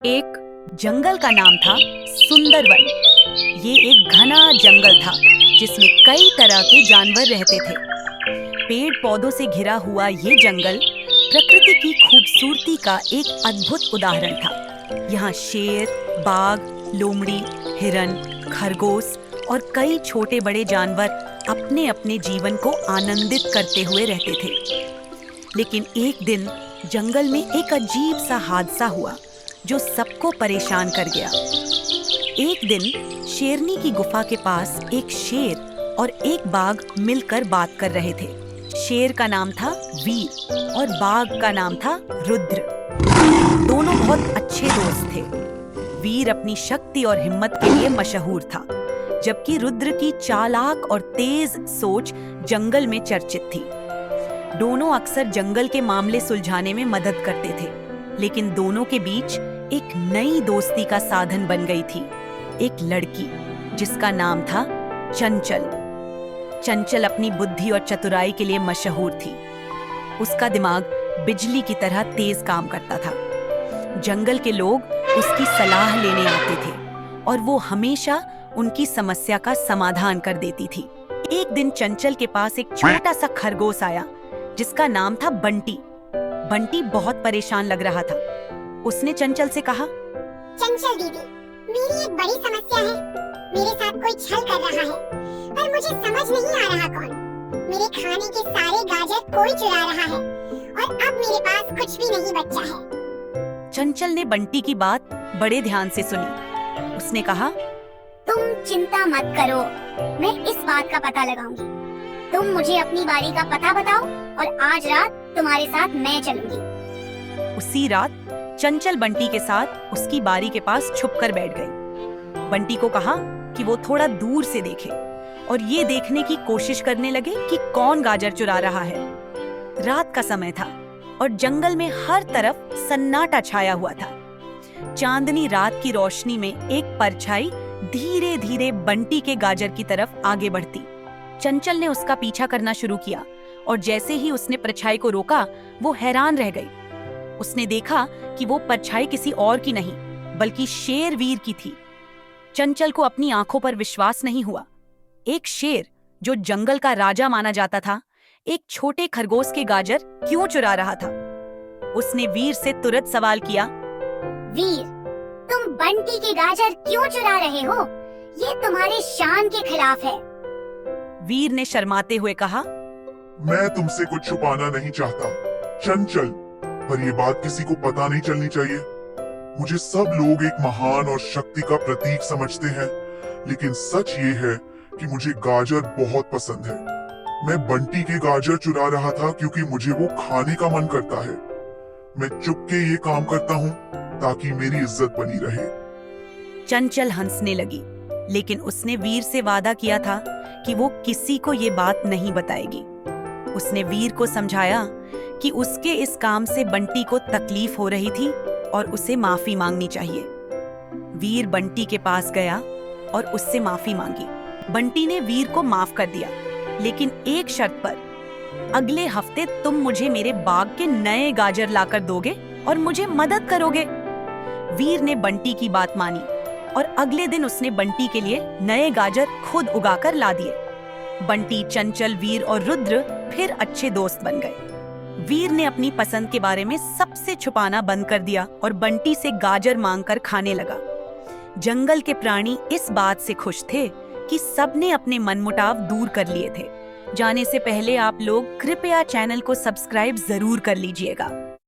एक जंगल का नाम था सुंदरवन। ये एक घना जंगल था जिसमें कई तरह के जानवर रहते थे। पेड़ पौधों से घिरा हुआ ये जंगल प्रकृति की खूबसूरती का एक अद्भुत उदाहरण था। यहाँ शेर, बाघ, लोमड़ी, हिरन, खरगोश और कई छोटे बड़े जानवर अपने अपने जीवन को आनंदित करते हुए रहते थे। लेकिन एक दिन जंगल में एक अजीब सा हादसा हुआ जो सबको परेशान कर गया। एक दिन शेरनी की गुफा के पास एक शेर और एक बाघ मिलकर बात कर रहे थे। शेर का नाम था वीर और बाघ का नाम था रुद्र। दोनों बहुत अच्छे दोस्त थे। वीर अपनी शक्ति और हिम्मत के लिए मशहूर था, जबकि रुद्र की चालाक और तेज सोच जंगल में चर्चित थी। दोनों अक्सर जंगल के मामले सुलझाने में मदद करते थे, लेकिन दोनों के बीच एक नई दोस्ती का साधन बन गई थी। एक लड़की जिसका नाम था चंचल। चंचल अपनी बुद्धि और चतुराई के लिए मशहूर थी। उसका दिमाग बिजली की तरह तेज काम करता था। जंगल के लोग उसकी सलाह लेने आते थे और वो हमेशा उनकी समस्या का समाधान कर देती थी। एक दिन चंचल के पास एक छोटा सा खरगोश आया जिसका नाम था बंटी। बंटी बहुत परेशान लग रहा था। उसने चंचल से कहा, चंचल दीदी, मेरी एक बड़ी समस्या है। मेरे साथ कोई छल कर रहा है, पर मुझे समझ नहीं आ रहा कौन। मेरे खाने के सारे गाजर कोई चुरा रहा है और अब मेरे पास कुछ भी नहीं बचा है। चंचल ने बंटी की बात बड़े ध्यान से सुनी। उसने कहा, तुम चिंता मत करो, मैं इस बात का पता लगाऊंगी। तुम मुझे अपनी बारी का पता बताओ और आज रात तुम्हारे साथ मैं चलूंगी। उसी रात चंचल बंटी के साथ उसकी बारी के पास छुपकर बैठ गई। बंटी को कहा कि वो थोड़ा दूर से देखे और ये देखने की कोशिश करने लगे कि कौन गाजर चुरा रहा है। रात का समय था और जंगल में हर तरफ सन्नाटा छाया हुआ था। चांदनी रात की रोशनी में एक परछाई धीरे धीरे बंटी के गाजर की तरफ आगे बढ़ती। चंचल ने उसका पीछा करना शुरू किया और जैसे ही उसने परछाई को रोका, वो हैरान रह गई। उसने देखा कि वो परछाई किसी और की नहीं बल्कि शेर वीर की थी। चंचल को अपनी आंखों पर विश्वास नहीं हुआ। एक शेर जो जंगल का राजा माना जाता था, एक छोटे खरगोश के गाजर क्यों चुरा रहा था? उसने वीर से तुरंत सवाल किया, वीर, तुम बंटी के गाजर क्यों चुरा रहे हो? ये तुम्हारे शान के खिलाफ है। वीर ने शर्माते हुए कहा, मैं तुमसे कुछ छुपाना नहीं चाहता चंचल, पर ये बात किसी को पता नहीं चलनी चाहिए। मुझे सब लोग एक महान और शक्ति का प्रतीक समझते हैं, लेकिन सच ये है कि मुझे गाजर बहुत पसंद है। मैं बंटी के गाजर चुरा रहा था क्योंकि मुझे वो खाने का मन करता है। मैं चुपके ये काम करता हूँ ताकि मेरी इज्जत बनी रहे। चंचल हंसने लगी, लेकिन उसने वीर से वादा किया था कि वो किसी को ये बात नहीं बताएगी। उसने वीर को समझाया कि उसके इस काम से बंटी को तकलीफ हो रही थी और उसे माफी मांगनी चाहिए। वीर बंटी के पास गया और उससे माफी मांगी। बंटी ने वीर को माफ कर दिया, लेकिन एक शर्त पर, अगले हफ्ते तुम मुझे मेरे बाग के नए गाजर लाकर दोगे और मुझे मदद करोगे। वीर ने बंटी की बात मानी और अगले दिन उसने बंटी के लिए नए गाजर खुद उगाकर ला दिए। बंटी, चंचल, वीर और रुद्र फिर अच्छे दोस्त बन गए। वीर ने अपनी पसंद के बारे में सबसे छुपाना बंद कर दिया और बंटी से गाजर मांगकर खाने लगा। जंगल के प्राणी इस बात से खुश थे कि सबने अपने मनमुटाव दूर कर लिए थे। जाने से पहले आप लोग कृपया चैनल को सब्सक्राइब जरूर कर लीजिएगा।